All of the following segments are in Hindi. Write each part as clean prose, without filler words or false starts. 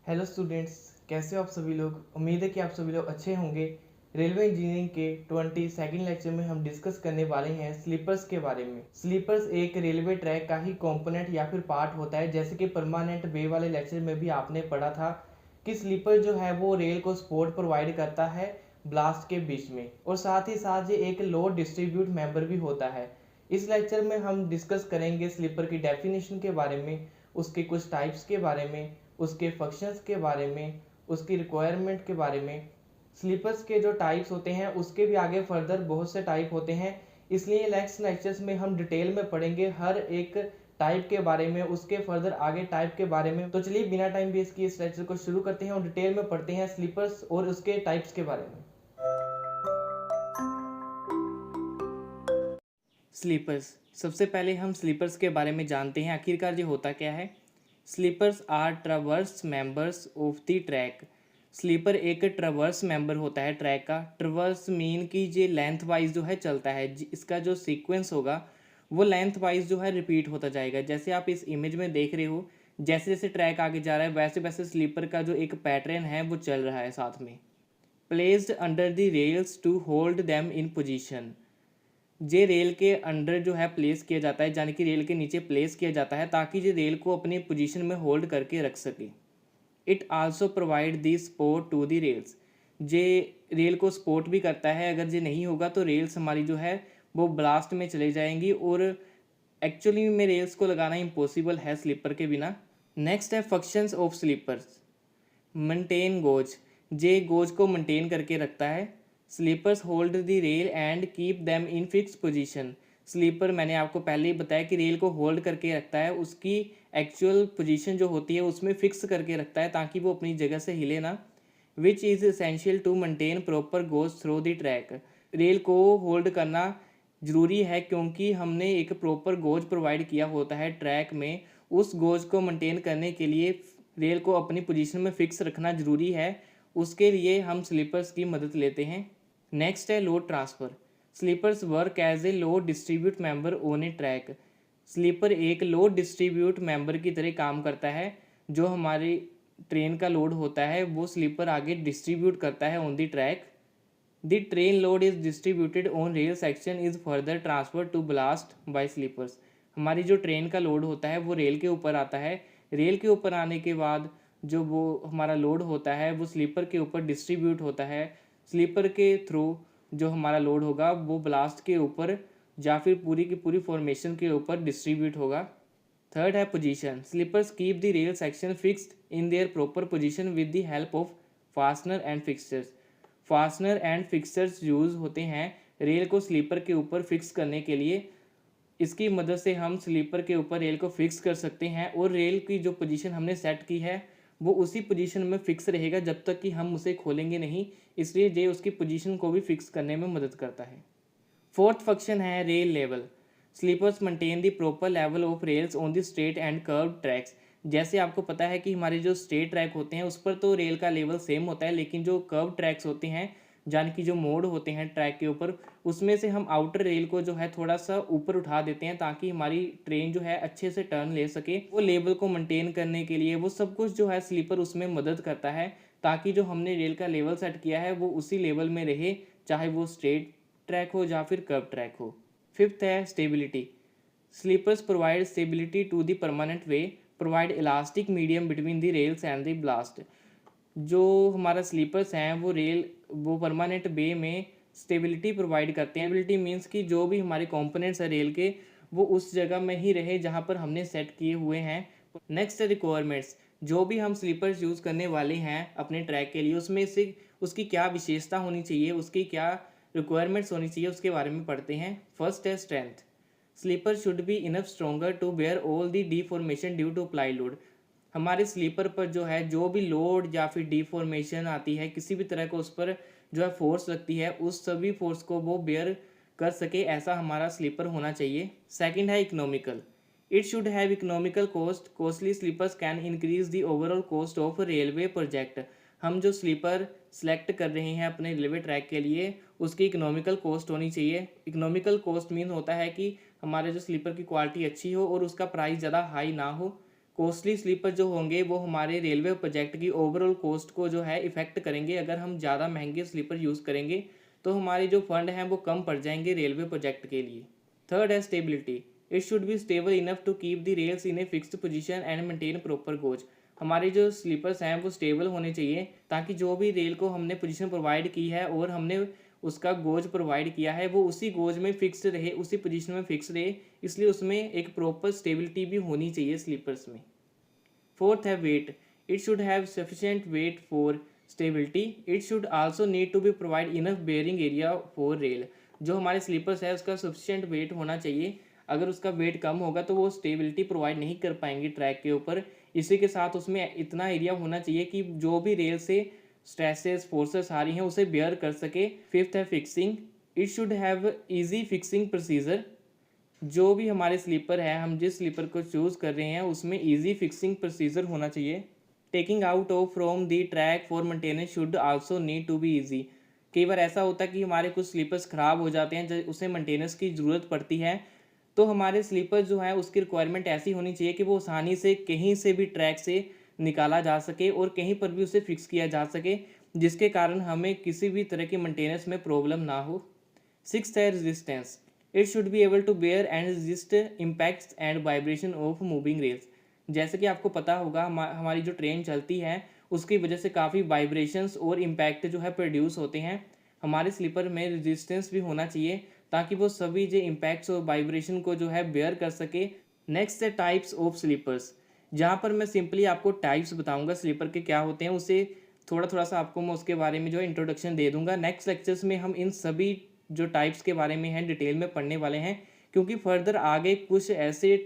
हेलो स्टूडेंट्स, कैसे हो आप सभी लोग। उम्मीद है कि आप सभी लोग अच्छे होंगे। रेलवे इंजीनियरिंग के 22nd लेक्चर में हम डिस्कस करने वाले हैं स्लीपर्स के बारे में। स्लीपर्स एक रेलवे ट्रैक का ही कंपोनेंट या फिर पार्ट होता है। जैसे कि परमानेंट वे वाले लेक्चर में भी आपने पढ़ा था कि स्लीपर जो है वो रेल को सपोर्ट प्रोवाइड करता है ब्लास्ट के बीच में, और साथ ही साथ ये एक लोड डिस्ट्रीब्यूट मेंबर भी होता है। इस लेक्चर में हम डिस्कस करेंगे स्लीपर की डेफिनेशन के बारे में, उसके कुछ टाइप्स के बारे में, उसके फंक्शंस के बारे में, उसकी रिक्वायरमेंट के बारे में। स्लीपर्स के जो टाइप्स होते हैं उसके भी आगे फर्दर बहुत से टाइप होते हैं, इसलिए नेक्स्ट लेक्चर्स में हम डिटेल में पढ़ेंगे हर एक टाइप के बारे में, उसके फर्दर आगे टाइप के बारे में। तो चलिए बिना टाइम वेस्ट किए इस लेक्चर को शुरू करते हैं और डिटेल में पढ़ते हैं स्लीपर्स और उसके टाइप्स के बारे में। स्लीपर्स, सबसे पहले हम स्लीपर्स के बारे में जानते हैं आखिरकार ये होता क्या है। Sleepers are traverse members of the track. Sleeper एक ट्रवर्स मेंबर होता है ट्रैक का। ट्रवर्स मीन कि ये लेंथ वाइज जो है चलता है, इसका जो सीक्वेंस होगा वो लेंथ वाइज जो है रिपीट होता जाएगा। जैसे आप इस इमेज में देख रहे हो, जैसे जैसे ट्रैक आगे जा रहा है वैसे वैसे स्लीपर का जो एक पैटर्न है वो चल रहा है साथ में। Placed under the rails to hold them in position. ये रेल के अंडर जो है प्लेस किया जाता है, यानी कि रेल के नीचे प्लेस किया जाता है ताकि ये रेल को अपनी पोजीशन में होल्ड करके रख सके। It also provide the support to the rails. ये रेल को सपोर्ट भी करता है, अगर ये नहीं होगा तो रेल्स हमारी जो है वो ब्लास्ट में चले जाएंगी, और एक्चुअली में रेल्स को लगाना इम्पॉसिबल है स्लीपर के बिना। नेक्स्ट है functions of sleepers. Maintain gauge, जे गोज को मेंटेन करके रखता है। Sleepers hold the rail and keep them in fix position. Sleeper मैंने आपको पहले ही बताया कि रेल को होल्ड करके रखता है, उसकी एक्चुअल पोजीशन जो होती है उसमें फिक्स करके रखता है ताकि वो अपनी जगह से हिले ना। Which is essential to maintain proper gauge through the track. Rail को होल्ड करना ज़रूरी है क्योंकि हमने एक प्रॉपर गोज प्रोवाइड किया होता है ट्रैक में। उस गोज को मेंटेन करने के लिए रेल को अपनी पोजीशन में फिक्स रखना ज़रूरी है, उसके लिए हम स्लीपर्स की मदद लेते हैं। नेक्स्ट है load transfer. Sleepers work as a load distribute member on a track. Sleeper एक लोड डिस्ट्रीब्यूट मेंबर की तरह काम करता है। जो हमारी ट्रेन का लोड होता है वो स्लीपर आगे डिस्ट्रीब्यूट करता है on the track. The train load is distributed on rail section is further transfer to ballast by sleepers. हमारी जो ट्रेन का लोड होता है वो रेल के ऊपर आता है। रेल के ऊपर आने के बाद जो वो हमारा लोड होता है वो स्लीपर के ऊपर डिस्ट्रीब्यूट होता है। स्लीपर के थ्रू जो हमारा लोड होगा वो ब्लास्ट के ऊपर या फिर पूरी की पूरी फॉर्मेशन के ऊपर डिस्ट्रीब्यूट होगा। थर्ड है position. Sleepers keep the rail section fixed in their proper position with the help of fastener and fixtures. Fastener and fixtures use होते हैं रेल को स्लीपर के ऊपर फिक्स करने के लिए। इसकी मदद से हम स्लीपर के ऊपर रेल को फिक्स कर सकते हैं, और रेल की जो पोजीशन हमने सेट की है वो उसी पोजीशन में फिक्स रहेगा जब तक कि हम उसे खोलेंगे नहीं, इसलिए ये उसकी पोजीशन को भी फिक्स करने में मदद करता है। फोर्थ फंक्शन है rail level. Sleepers maintain the proper level of rails on the straight and curve tracks. जैसे आपको पता है कि हमारे जो स्ट्रेट ट्रैक होते हैं उस पर तो रेल का लेवल सेम होता है, लेकिन जो कर्व ट्रैक्स होते हैं यानी कि जो मोड़ होते हैं ट्रैक के ऊपर, उसमें से हम आउटर रेल को जो है थोड़ा सा ऊपर उठा देते हैं ताकि हमारी ट्रेन जो है अच्छे से टर्न ले सके। वो लेवल को मेंटेन करने के लिए वो सब कुछ जो है स्लीपर उसमें मदद करता है ताकि जो हमने रेल का लेवल सेट किया है वो उसी लेवल में रहे, चाहे वो स्ट्रेट ट्रैक हो या फिर कर्व ट्रैक हो। फिफ्थ है stability. Sleepers provide stability to the permanent way, provide elastic medium between the rails and the ballast. जो हमारा स्लीपर्स हैं वो परमानेंट वे में स्टेबिलिटी प्रोवाइड करते हैं। स्टेबिलिटी मीन्स कि जो भी हमारे कंपोनेंट्स हैं रेल के वो उस जगह में ही रहे जहाँ पर हमने सेट किए हुए हैं। Next requirements. जो भी हम स्लीपर्स यूज़ करने वाले हैं अपने ट्रैक के लिए उसमें से उसकी क्या विशेषता होनी चाहिए, उसकी क्या रिक्वायरमेंट्स होनी चाहिए, उसके बारे में पढ़ते हैं। फर्स्ट है strength. Sleeper should be enough stronger to bear all the deformation due to apply load. हमारे स्लीपर पर जो है जो भी लोड या फिर डिफॉर्मेशन आती है, किसी भी तरह को उस पर जो है फोर्स लगती है, उस सभी फोर्स को वो बेयर कर सके, ऐसा हमारा स्लीपर होना चाहिए। सेकंड है economical. It should have economical cost. Costly sleepers can increase the overall cost of railway project. हम जो स्लीपर सेलेक्ट कर रहे हैं अपने रेलवे ट्रैक के लिए उसकी इकोनॉमिकल कॉस्ट होनी चाहिए। इकोनॉमिकल कॉस्ट मीन होता है कि हमारे जो स्लीपर की क्वालिटी अच्छी हो और उसका प्राइस ज़्यादा हाई ना हो। कॉस्टली स्लीपर जो होंगे वो हमारे रेलवे प्रोजेक्ट की ओवरऑल कॉस्ट को जो है इफेक्ट करेंगे। अगर हम ज़्यादा महंगे स्लीपर यूज़ करेंगे तो हमारे जो फंड हैं वो कम पड़ जाएंगे रेलवे प्रोजेक्ट के लिए। थर्ड है stability. It should be stable enough to keep the rails in a fixed position and maintain proper gauge. हमारे जो स्लीपर्स हैं वो स्टेबल होने चाहिए ताकि जो भी रेल को हमने पोजीशन प्रोवाइड की है और हमने उसका गोज प्रोवाइड किया है वो उसी गोज में फिक्स रहे, उसी पोजीशन में फिक्स रहे, इसलिए उसमें एक प्रॉपर स्टेबिलिटी भी होनी चाहिए स्लीपर्स में। फोर्थ है weight. It should have sufficient weight for stability. It should also need to be provide enough bearing area for rail. जो हमारे स्लीपर्स है उसका सफिशिएंट वेट होना चाहिए। अगर उसका वेट कम होगा तो वो स्टेबिलिटी प्रोवाइड नहीं कर पाएंगे ट्रैक के ऊपर। इसी के साथ उसमें इतना एरिया होना चाहिए कि जो भी रेल से स्ट्रेसेस फोर्सेस आ रही हैं उसे बेयर कर सके। फिफ्थ है fixing. It should have easy fixing procedure. जो भी हमारे स्लीपर है, हम जिस स्लीपर को चूज़ कर रहे हैं उसमें ईजी फिक्सिंग प्रोसीजर होना चाहिए। Taking out of from the track for maintenance should also need to be easy. कई बार ऐसा होता है कि हमारे कुछ स्लीपर्स ख़राब हो जाते हैं, जब उसे मेंटेनेंस की ज़रूरत पड़ती है, तो हमारे स्लीपर जो है उसकी रिक्वायरमेंट ऐसी होनी चाहिए कि वो आसानी से कहीं से भी ट्रैक से निकाला जा सके और कहीं पर भी उसे फिक्स किया जा सके, जिसके कारण हमें किसी भी तरह की मेंटेनेंस में प्रॉब्लम ना हो। सिक्स्थ है resistance. It should be able to bear and resist impacts and vibration of moving rails. जैसे कि आपको पता होगा हमारी जो ट्रेन चलती है उसकी वजह से काफ़ी वाइब्रेशंस और इम्पैक्ट जो है प्रोड्यूस होते हैं। हमारे स्लीपर में रेजिस्टेंस भी होना चाहिए ताकि वो सभी जो इम्पैक्ट्स और वाइब्रेशन को जो है बेयर कर सके। नेक्स्ट है टाइप्स ऑफ स्लीपर्स। जहाँ पर मैं सिंपली आपको टाइप्स बताऊंगा स्लीपर के क्या होते हैं, उसे थोड़ा थोड़ा सा आपको मैं उसके बारे में जो है इंट्रोडक्शन दे दूंगा। नेक्स्ट लेक्चर्स में हम इन सभी जो टाइप्स के बारे में हैं डिटेल में पढ़ने वाले हैं, क्योंकि फर्दर आगे कुछ ऐसे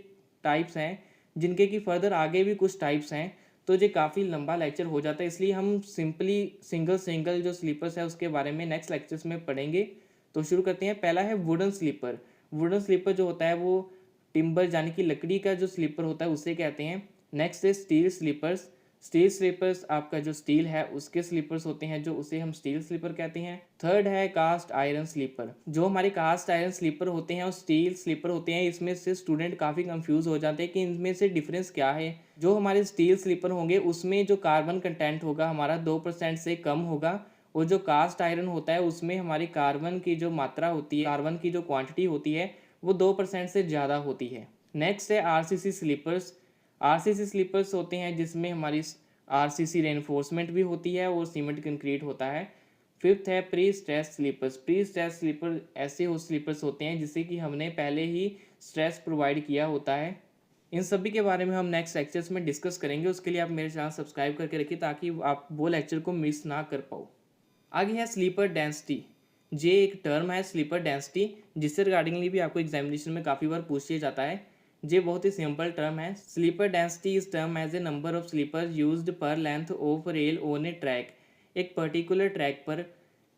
टाइप्स हैं जिनके कि फर्दर आगे भी कुछ टाइप्स हैं, तो ये काफ़ी लंबा लेक्चर हो जाता है, इसलिए हम सिंपली सिंगल जो स्लीपर्स है उसके बारे में नेक्स्ट लेक्चर्स में पढ़ेंगे। तो शुरू करते हैं। पहला है वुडन स्लीपर। वुडन स्लीपर जो होता है वो टिम्बर यानी कि लकड़ी का जो स्लीपर होता है उसे कहते हैं। नेक्स्ट है स्टील स्लीपर्स। स्टील स्लीपर्स आपका जो स्टील है उसके स्लीपर्स होते हैं, जो उसे हम स्टील स्लीपर कहते हैं। थर्ड है कास्ट आयरन स्लीपर। जो हमारे कास्ट आयरन स्लीपर होते हैं और स्टील स्लीपर होते हैं, इसमें से स्टूडेंट काफ़ी कंफ्यूज हो जाते हैं कि इनमें से डिफरेंस क्या है। जो हमारे स्टील स्लीपर होंगे उसमें जो कार्बन कंटेंट होगा हमारा 2% से कम होगा, और जो कास्ट आयरन होता है उसमें हमारी कार्बन की जो मात्रा होती है, कार्बन की जो क्वांटिटी होती है वो 2% से ज़्यादा होती है। नेक्स्ट है आरसीसी स्लीपर्स। आरसीसी स्लीपर्स होते हैं जिसमें हमारी आरसीसी रेनफोर्समेंट भी होती है और सीमेंट कंक्रीट होता है। फिफ्थ है pre stress sleepers. Pre stress sleeper ऐसे हो स्लीपर्स होते हैं जिससे कि हमने पहले ही स्ट्रेस प्रोवाइड किया होता है। इन सभी के बारे में हम नेक्स्ट लेक्चर्स में डिस्कस करेंगे। उसके लिए आप मेरे चैनल सब्सक्राइब करके रखिए ताकि आप वो लेक्चर को मिस ना कर पाओ। आगे है स्लीपर डेंसिटी। ये एक टर्म है स्लीपर डेंसिटी, जिससे रिगार्डिंगली भी आपको एग्जामिनेशन में काफ़ी बार पूछ लिया जाता है। ये बहुत ही सिंपल टर्म है। Sleeper density is term as a number of sleeper used per length of rail on a track. एक पर्टिकुलर ट्रैक पर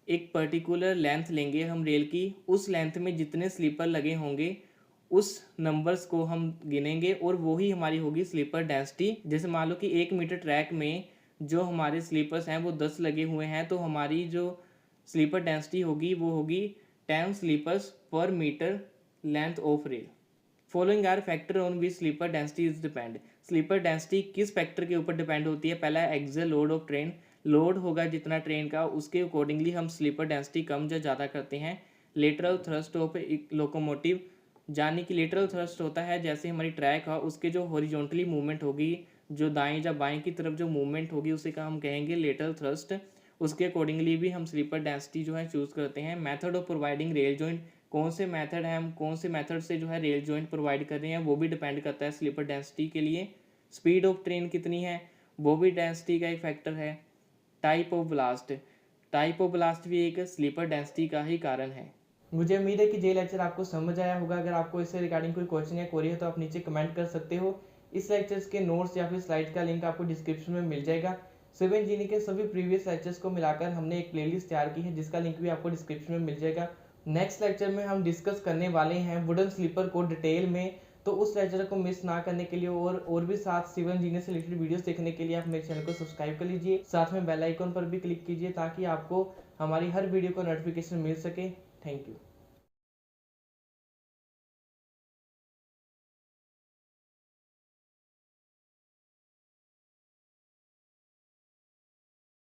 एक पर्टिकुलर लेंथ लेंगे हम रेल की, उस लेंथ में जितने स्लीपर लगे होंगे उस नंबर्स को हम गिनेंगे और वही हमारी होगी स्लीपर डेंसिटी। जैसे मान लो कि 1 मीटर ट्रैक में जो हमारे स्लीपर्स हैं वो 10 लगे हुए हैं, तो हमारी जो स्लीपर डेंसिटी होगी वो होगी 10 स्लीपर्स पर metre length of rail. Following are factor on which sleeper density is depend. Sleeper density किस फैक्टर के ऊपर डिपेंड होती है? पहला है axle load of train. Load होगा जितना ट्रेन का, उसके अकॉर्डिंगली हम स्लीपर डेंसिटी कम या ज़्यादा करते हैं। लेटरल थ्रस्ट ऑफ लोकोमोटिव, यानी कि लेटरल थ्रस्ट होता है जैसे हमारी ट्रैक है उसके जो हॉरिजॉन्टली मूवमेंट होगी, जो दाएं या बाएं की तरफ जो मूवमेंट होगी उसे का हम कहेंगे लेटरल थ्रस्ट। उसके अकॉर्डिंगली भी हम स्लीपर डेंसिटी जो है चूज़ करते हैं। Method of providing rail joint, कौन से मेथड है, हम कौन से मेथड से जो है रेल जॉइंट प्रोवाइड कर रहे हैं वो भी डिपेंड करता है स्लीपर डेंसिटी के लिए। स्पीड ऑफ ट्रेन कितनी है वो भी डेंसिटी का एक फैक्टर है। Type of blast, type of blast भी एक स्लीपर डेंसिटी का ही कारण है। मुझे उम्मीद है कि ये लेक्चर आपको समझ आया होगा। अगर आपको इससे रिगार्डिंग कोई क्वेश्चन या क्वेरी है तो आप नीचे कमेंट कर सकते हो। इस लेक्चर्स के नोट्स या फिर स्लाइड का लिंक आपको डिस्क्रिप्शन में मिल जाएगा। सिविल इंजीनियरिंग के सभी प्रीवियस लेक्चर्स को मिलाकर हमने एक प्लेलिस्ट तैयार की है जिसका लिंक भी आपको डिस्क्रिप्शन में मिल जाएगा। नेक्स्ट लेक्चर में हम डिस्कस करने वाले हैं वुडन स्लीपर को डिटेल में, तो उस लेक्चर को मिस ना करने के लिए और भी साथ सिविल इंजीनियर से रिलेटेड वीडियोस देखने के लिए आप मेरे चैनल को सब्सक्राइब कर लीजिए। साथ में बेल आइकन पर भी क्लिक कीजिए ताकि आपको हमारी हर वीडियो को नोटिफिकेशन मिल सके। Thank you.